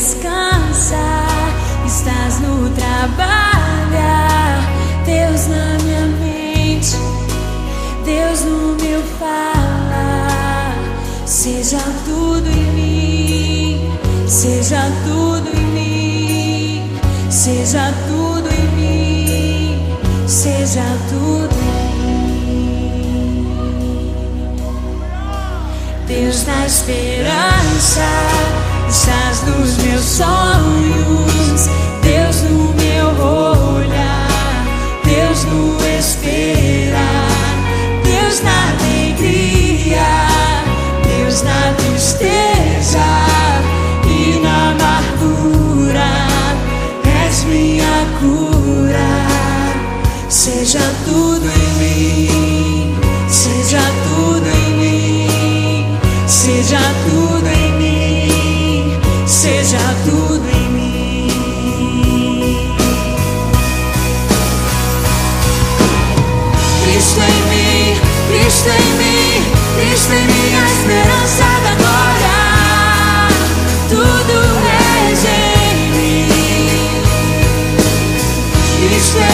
descansar, estás no trabalhar. Deus na minha mente, Deus no meu falar. Seja tudo em mim, seja tudo em mim, seja tudo em mim, seja tudo em mim. Deus da esperança, estás nos meus sonhos, Deus no meu olhar, Deus no esperar, Deus na alegria, Deus na tristeza e na amargura, és minha cura. Seja tudo em mim, seja tudo em mim, seja tudo em mim, seja tudo em mim.